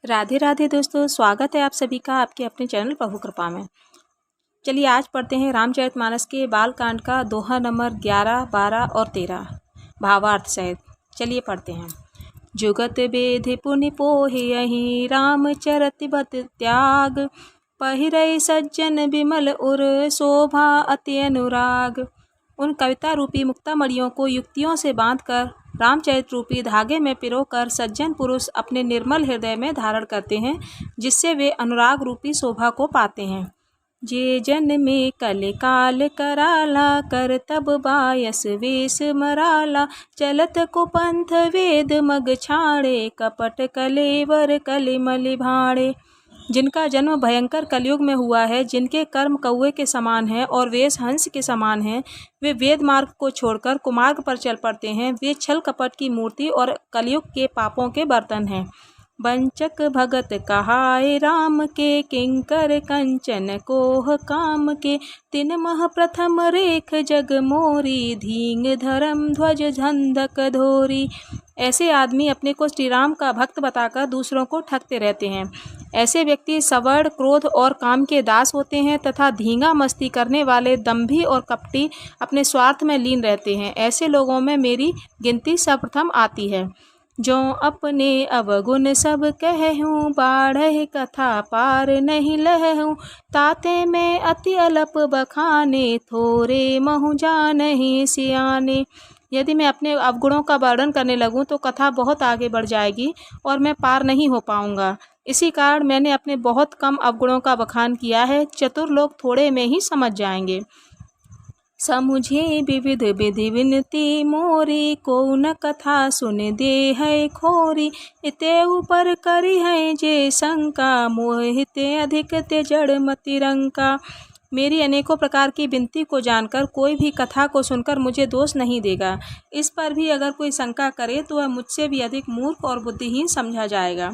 राधे राधे दोस्तों, स्वागत है आप सभी का आपके अपने चैनल प्रभु कृपा में। चलिए आज पढ़ते हैं रामचरितमानस के बालकांड का दोहा नंबर 11, 12 और 13 भावार्थ सहित। चलिए पढ़ते हैं। जुगत बेधि पुनि पोहियहि रामचरित बत त्याग, पहिरई सज्जन बिमल उर शोभा अति अनुराग। उन कविता रूपी मुक्तामणियों को युक्तियों से बांधकर रामचरित रूपी धागे में पिरोकर सज्जन पुरुष अपने निर्मल हृदय में धारण करते हैं, जिससे वे अनुराग रूपी शोभा को पाते हैं। जे जन में कल काल कराला, कर तब बायस वेश मराला, चलत को पंथ वेद मग छाड़े, कपट कलेवर कलिमलि भाड़े। जिनका जन्म भयंकर कलयुग में हुआ है, जिनके कर्म कौवे के समान हैं और वेश हंस के समान हैं, वे वेद मार्ग को छोड़कर कुमार्ग पर चल पड़ते हैं। वे छल कपट की मूर्ति और कलयुग के पापों के बर्तन हैं। वंचक भगत कहाय राम के, किंकर कंचन कोह काम के, तिन मह प्रथम रेख जग मोरी, धींग धर्म ध्वज झंधक धोरी। ऐसे आदमी अपने को श्री राम का भक्त बताकर दूसरों को ठगते रहते हैं। ऐसे व्यक्ति सवर्ण, क्रोध और काम के दास होते हैं तथा धींगा मस्ती करने वाले, दंभी और कपटी अपने स्वार्थ में लीन रहते हैं। ऐसे लोगों में मेरी गिनती सर्वप्रथम आती है। जो अपने अवगुण सब कहूँ, बाढ़ कथा पार नहीं लहूँ, ताते में अति अलप बखाने, थोरे महु जानहि सियाने। यदि मैं अपने अवगुणों का वर्णन करने लगूं तो कथा बहुत आगे बढ़ जाएगी और मैं पार नहीं हो पाऊंगा। इसी कारण मैंने अपने बहुत कम अवगुणों का बखान किया है। चतुर लोग थोड़े में ही समझ जाएंगे। समुझे विविध विधि विनती मोरी, को न कथा सुन दे है खोरी, इते ऊपर करी है जे शंका, मोहित अधिक ते जड़ मति रंका। मेरी अनेकों प्रकार की विनती को जानकर कोई भी कथा को सुनकर मुझे दोष नहीं देगा। इस पर भी अगर कोई शंका करे तो वह मुझसे भी अधिक मूर्ख और बुद्धिहीन समझा जाएगा।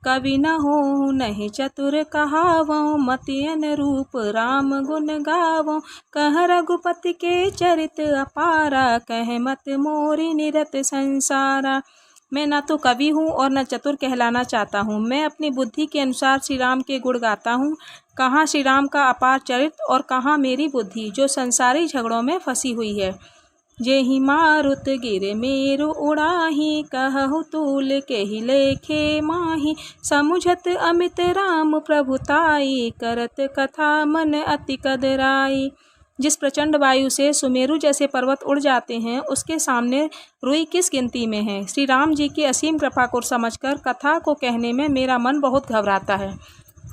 कवि न हो नहीं चतुर कहावों, मति अनुरूप राम गुण गावों, कह रघुपति के चरित अपारा, कह मत मोरी निरत संसारा। मैं न तो कवि हूँ और न चतुर कहलाना चाहता हूँ। मैं अपनी बुद्धि के अनुसार श्री राम के गुण गाता हूँ। कहाँ श्री राम का अपार चरित्र और कहाँ मेरी बुद्धि, जो संसारी झगड़ों में फंसी हुई है। जेहि मारुत गिर मेरु उड़ाही, कहु तूल केहि लेखे माही, समुझत अमित राम प्रभुताई, करत कथा मन अति कदराई। जिस प्रचंड वायु से सुमेरु जैसे पर्वत उड़ जाते हैं, उसके सामने रुई किस गिनती में है। श्री राम जी की असीम कृपा को समझकर कथा को कहने में मेरा मन बहुत घबराता है।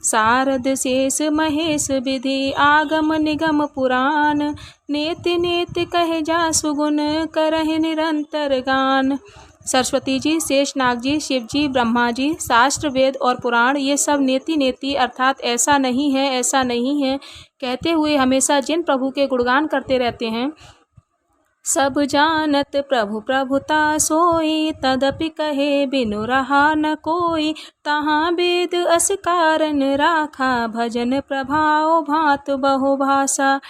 शारद शेष महेश विधि, आगम निगम पुराण, नेति नेति कहे जा सुगुण, करहि निरंतर गान। सरस्वती जी, शेषनाग जी, शिव जी, ब्रह्मा जी, शास्त्र, वेद और पुराण, ये सब नेति नेति अर्थात ऐसा नहीं है, ऐसा नहीं है कहते हुए हमेशा जिन प्रभु के गुणगान करते रहते हैं, सब जानत प्रभु प्रभुता सोई, तदपि कहे बिनु रहा न कोई, तहाँ वेद अस कारण राखा, भजन प्रभाव भात बहु भाषा।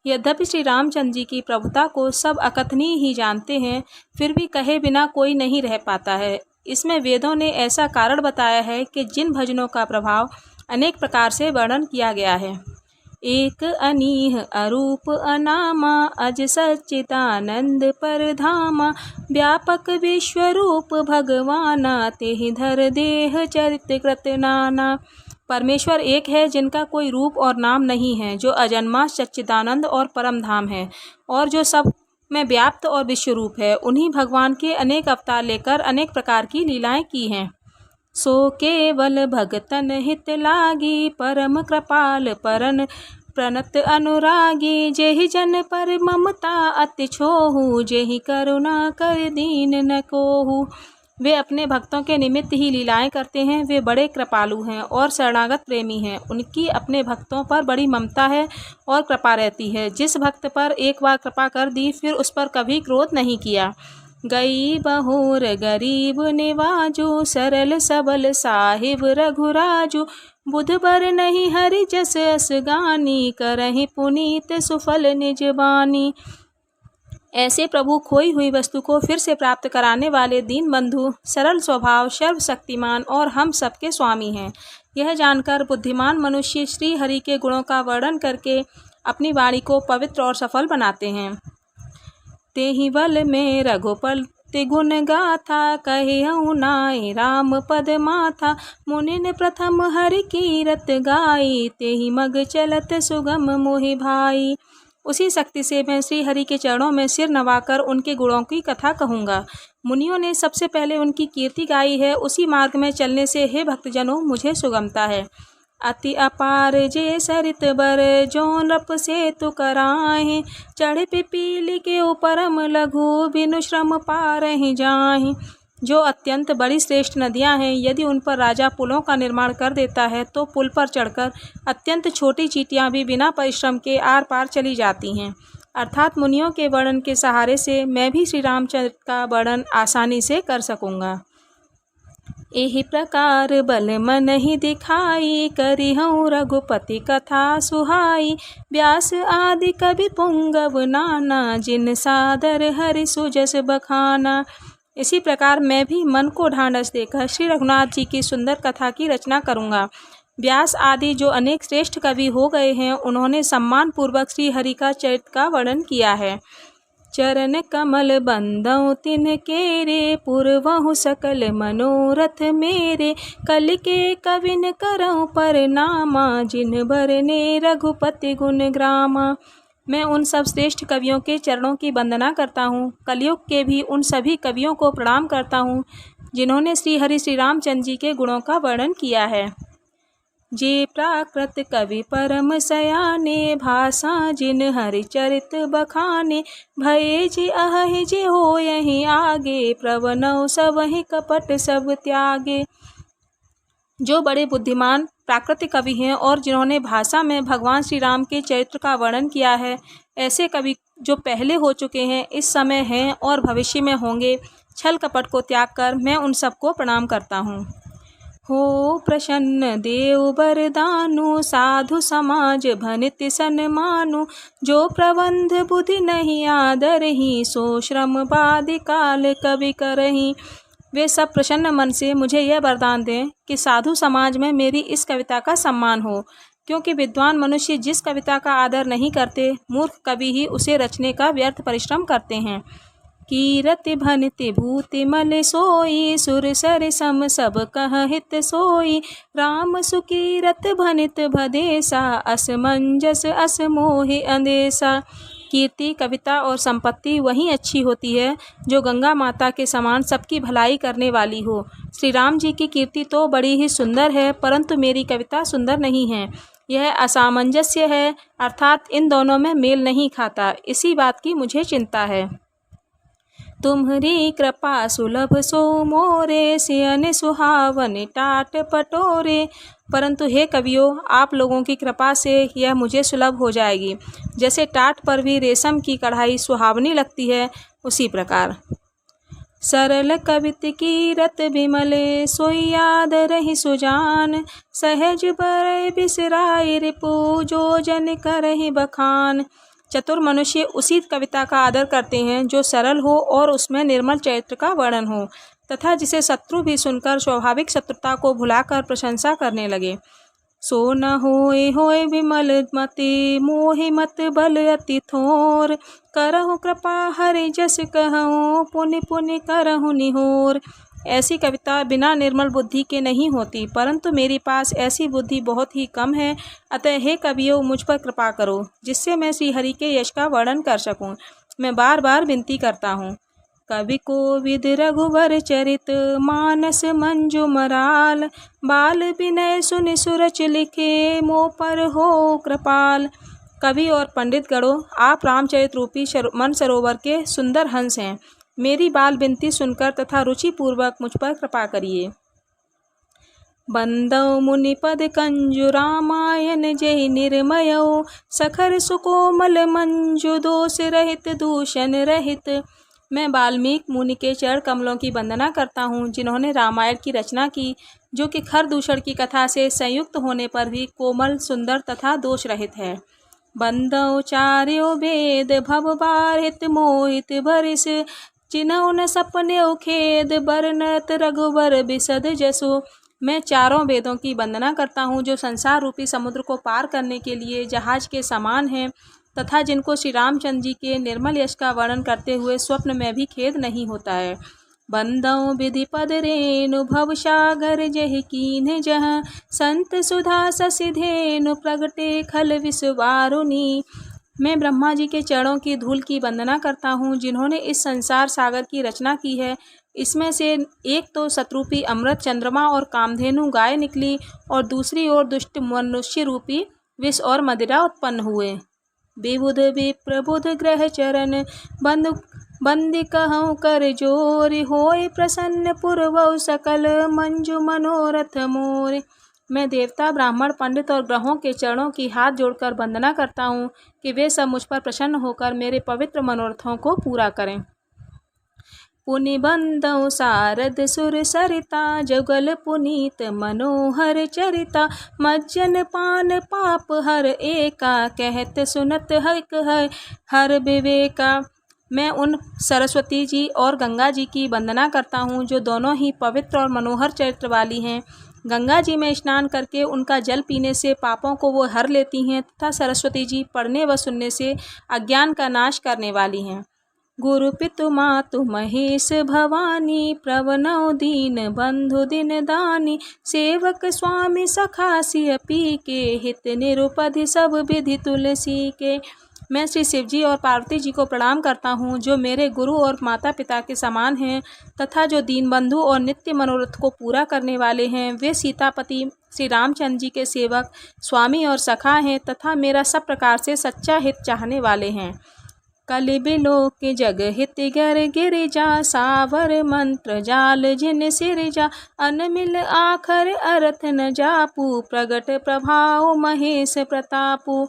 यद्यपि श्री रामचंद्र जी की प्रभुता को सब अकथनीय ही जानते हैं, फिर भी कहे बिना कोई नहीं रह पाता है। इसमें वेदों ने ऐसा कारण बताया है कि जिन भजनों का प्रभाव अनेक प्रकार से वर्णन किया गया है। एक अनीह अरूप अनामा, अज सच्चिदानंद परधामा, व्यापक विश्वरूप भगवाना, तेहि धर देह चरित कृत नाना। परमेश्वर एक है, जिनका कोई रूप और नाम नहीं है, जो अजन्मा, सच्चिदानंद और परम धाम है और जो सब में व्याप्त और विश्वरूप है। उन्हीं भगवान के अनेक अवतार लेकर अनेक प्रकार की लीलाएं की हैं। सो केवल भगतन हित लागी, परम कृपाल परन प्रणत अनुरागी, जेहि जन पर ममता अति छोहू, जेहि करुणा कर दीन न कोहू। वे अपने भक्तों के निमित्त ही लीलाएं करते हैं। वे बड़े कृपालु हैं और शरणागत प्रेमी हैं। उनकी अपने भक्तों पर बड़ी ममता है और कृपा रहती है। जिस भक्त पर एक बार कृपा कर दी, फिर उस पर कभी क्रोध नहीं किया। गई बहुर गरीब निवाजू, सरल सबल साहिब रघुराजू, बुध बर नहीं हरि जस अस गानी, करहि पुनीत सुफल निज बानी। ऐसे प्रभु खोई हुई वस्तु को फिर से प्राप्त कराने वाले दीन बंधु, सरल स्वभाव, सर्वशक्तिमान और हम सबके स्वामी हैं। यह जानकर बुद्धिमान मनुष्य श्री हरि के गुणों का वर्णन करके अपनी वाणी को पवित्र और सफल बनाते हैं। तेहि बल में रघुपति गुण गाथा, कहऊँ नाय राम पद माथा। मुनिन प्रथम हरि कीरत गाई, तेहि मग चलत सुगम मोहि भाई। उसी शक्ति से मैं श्री हरि के चरणों में सिर नवाकर उनके गुणों की कथा कहूँगा। मुनियों ने सबसे पहले उनकी कीर्ति गाई है, उसी मार्ग में चलने से हे भक्तजनों मुझे सुगमता है। अति अपार जे सरित बर, जो नृप से तु कराहि। चढ़ पिपीली के उपरम लघु, बिनु श्रम पारहि जाहि। जो अत्यंत बड़ी श्रेष्ठ नदियाँ हैं, यदि उन पर राजा पुलों का निर्माण कर देता है तो पुल पर चढ़कर अत्यंत छोटी चींटियाँ भी बिना परिश्रम के आर पार चली जाती हैं। अर्थात मुनियों के वर्णन के सहारे से मैं भी श्री रामचरित का वर्णन आसानी से कर सकूँगा। एहि प्रकार बल मन ही दिखाई, करिहउँ रघुपति कथा सुहाई। व्यास आदि कवि पुंगव नाना, जिन सादर हरि सुजस बखाना। इसी प्रकार मैं भी मन को ढांढस देकर श्री रघुनाथ जी की सुंदर कथा की रचना करूँगा। व्यास आदि जो अनेक श्रेष्ठ कवि हो गए हैं, उन्होंने सम्मान पूर्वक श्री हरि का चरित्र का वर्णन किया है। चरण कमल बंदौ तिन केरे, पूर्वहु सकल मनोरथ मेरे। कल के कविन करऊँ परनामा, जिन बरने रघुपति गुण ग्रामा। मैं उन सब श्रेष्ठ कवियों के चरणों की वंदना करता हूँ। कलयुग के भी उन सभी कवियों को प्रणाम करता हूँ जिन्होंने श्री हरि श्री रामचंद्र जी के गुणों का वर्णन किया है। जे प्राकृत कवि परम सयाने, भाषा जिन हरि चरित बखाने। भये जे अहि जे होयहि आगे, प्रवनौ सबहि कपट सब त्यागे। जो बड़े बुद्धिमान प्राकृतिक कवि हैं और जिन्होंने भाषा में भगवान श्री राम के चरित्र का वर्णन किया है, ऐसे कवि जो पहले हो चुके हैं, इस समय हैं और भविष्य में होंगे, छल कपट को त्याग कर मैं उन सबको प्रणाम करता हूँ। हो प्रसन्न देव बरदानु, साधु समाज भनित सन्मानु। जो प्रबंध बुद्धि नहीं आदरहि, सो श्रम बादि काल कवि करहि। वे सब प्रसन्न मन से मुझे यह वरदान दें कि साधु समाज में मेरी इस कविता का सम्मान हो, क्योंकि विद्वान मनुष्य जिस कविता का आदर नहीं करते, मूर्ख कवि ही उसे रचने का व्यर्थ परिश्रम करते हैं। कीरति भनिति भूति मल सोई, सुर सर सम सब कह हित सोई। राम सुकीरत भनित भदेसा, असमंजस असमोहि अंदेसा। कीर्ति, कविता और संपत्ति वहीं अच्छी होती है जो गंगा माता के समान सबकी भलाई करने वाली हो। श्री राम जी की कीर्ति तो बड़ी ही सुंदर है, परंतु मेरी कविता सुंदर नहीं है। यह असामंजस्य है, अर्थात इन दोनों में मेल नहीं खाता। इसी बात की मुझे चिंता है। तुम्हरी कृपा सुलभ सो मोरे, सियन सुहावन टाट पटोरे। परंतु हे कवियों, आप लोगों की कृपा से यह मुझे सुलभ हो जाएगी। जैसे टाट पर भी रेशम की कढ़ाई सुहावनी लगती है, उसी प्रकार। सरल कवित की रत बिमले, सोई याद रही सुजान। सहज बर बिसराय रिपु, जो जन करहि बखान। चतुर मनुष्य उसी कविता का आदर करते हैं जो सरल हो और उसमें निर्मल चरित्र का वर्णन हो, तथा जिसे शत्रु भी सुनकर स्वाभाविक शत्रुता को भुलाकर प्रशंसा करने लगे। सो न होए होए विमल मति, मोहि मत बल अति थोर। करहु कृपा हरि जस कहूँ, पुनि पुनि करहु निहोर। ऐसी कविता बिना निर्मल बुद्धि के नहीं होती, परंतु मेरे पास ऐसी बुद्धि बहुत ही कम है। अतः हे कवियों, मुझ पर कृपा करो, जिससे मैं श्री हरि के यश का वर्णन कर सकूं। मैं बार बार विनती करता हूँ। कवि कोविद रघुवर चरित, मानस मंजु मराल। बाल विनय सुनि सुरच लिखे, मोह पर हो कृपाल। कवि और पंडित गणों, आप रामचरित रूपी मन सरोवर के सुंदर हंस हैं। मेरी बाल विनती सुनकर तथा रुचि पूर्वक मुझ पर कृपा करिए। बंदौ मुनि पद कंजु, रामायण जय निर्मयो। सखर सुकोमल मंजु, दोष रहित दूषण रहित। मैं वाल्मीकि मुनि के चरण कमलों की वंदना करता हूँ, जिन्होंने रामायण की रचना की, जो कि खर दूषण की कथा से संयुक्त होने पर भी कोमल, सुंदर तथा दोष रहित है। बंदौ चार्यो वेद भव बारित मोहित भरिस, चिन्हौ न सपने खेद बरनत रघुवर बिसद जसु। मैं चारों वेदों की वंदना करता हूँ जो संसार रूपी समुद्र को पार करने के लिए जहाज के समान हैं तथा जिनको श्री रामचंद्र जी के निर्मल यश का वर्णन करते हुए स्वप्न में भी खेद नहीं होता है। बंदौ विधि पद रेणु भव सागर जहि कीन्ह जहाँ, संत सुधा शशि धेनु प्रगटे खल विश्वारुणी। मैं ब्रह्मा जी के चरणों की धूल की वंदना करता हूँ जिन्होंने इस संसार सागर की रचना की है। इसमें से एक तो शत्रुपी अमृत चंद्रमा और कामधेनु गाय निकली और दूसरी ओर दुष्ट मनुष्य रूपी विष और मदिरा उत्पन्न हुए। विबुध विप्रबुध ग्रह चरण बंदी कहूँ कर जोर, होय प्रसन्न पुरवौ सकल मंजु मनोरथ मोर। मैं देवता ब्राह्मण पंडित और ग्रहों के चरणों की हाथ जोड़कर वंदना करता हूँ कि वे सब मुझ पर प्रसन्न होकर मेरे पवित्र मनोरथों को पूरा करें। पुनि बंदौ सारद सुर सरिता, जुगल पुनीत मनोहर चरिता, मज्जन पान पाप हर एका, कहत सुनत हक हर विवेका। मैं उन सरस्वती जी और गंगा जी की वंदना करता हूँ जो दोनों ही पवित्र और मनोहर चरित्र वाली हैं। गंगा जी में स्नान करके उनका जल पीने से पापों को वो हर लेती हैं तथा सरस्वती जी पढ़ने व सुनने से अज्ञान का नाश करने वाली हैं। गुरु पितु मातु महेश भवानी, प्रवनौ दीन बंधु दिन दानी, सेवक स्वामी सखा सिय पी के, हित निरुपधि सब विधि तुलसी के। मैं श्री शिवजी और पार्वती जी को प्रणाम करता हूँ जो मेरे गुरु और माता पिता के समान हैं तथा जो दीनबंधु और नित्य मनोरथ को पूरा करने वाले हैं। वे सीतापति श्री रामचंद्र जी के सेवक स्वामी और सखा हैं तथा मेरा सब प्रकार से सच्चा हित चाहने वाले हैं। कलि बिलोक जग हित गर गिरिजा, सावर मंत्र जाल जिन सिरजा, अनमिल आखर अर्थ न जापू, प्रगट प्रभाव महेश प्रतापू।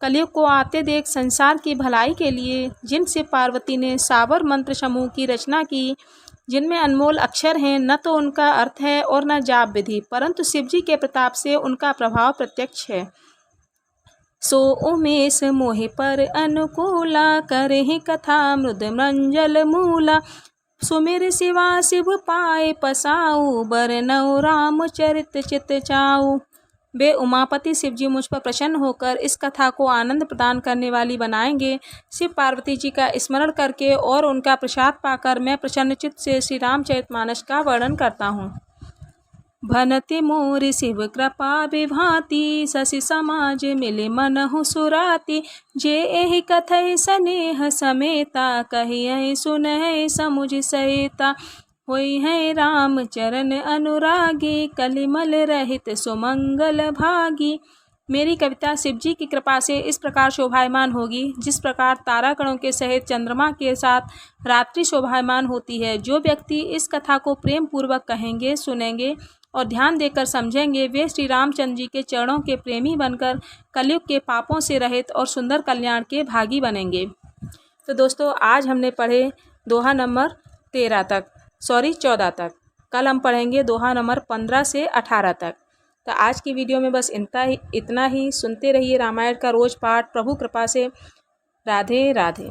कलयुग को आते देख संसार की भलाई के लिए जिन शिव पार्वती ने सावर मंत्र समूह की रचना की, जिनमें अनमोल अक्षर हैं, न तो उनका अर्थ है और न जाप विधि, परंतु शिवजी के प्रताप से उनका प्रभाव प्रत्यक्ष है। सो उमेश मोहि पर अनुकूला, करहि कथा मृद मंजल मूला, सुमिर शिवा शिव पाए पसाऊ, बरनौ राम चरित चित चाऊ। वे उमापति शिवजी मुझ पर प्रसन्न होकर इस कथा को आनंद प्रदान करने वाली बनाएंगे। शिव पार्वती जी का स्मरण करके और उनका प्रसाद पाकर मैं प्रसन्नचित्त से श्री रामचरितमानस का वर्णन करता हूँ। भनति मोर शिव कृपा विभाति, शशि समाज मिले मनहु सुराति, जे एहि कथय स्नेह समेता, कहियै सुनहि समुझ सहिता। होई है राम चरण अनुरागी, कलिमल रहित सुमंगल भागी। मेरी कविता शिवजी की कृपा से इस प्रकार शोभायमान होगी जिस प्रकार तारागणों के सहित चंद्रमा के साथ रात्रि शोभायमान होती है। जो व्यक्ति इस कथा को प्रेम पूर्वक कहेंगे, सुनेंगे और ध्यान देकर समझेंगे, वे श्री रामचंद्र जी के चरणों के प्रेमी बनकर कलयुग के पापों से रहित और सुंदर कल्याण के भागी बनेंगे। तो दोस्तों, आज हमने पढ़े दोहा नंबर 14 तक। कल हम पढ़ेंगे दोहा नंबर 15 से 18 तक। तो आज की वीडियो में बस इतना ही। सुनते रहिए रामायण का रोज पाठ। प्रभु कृपा से। राधे राधे।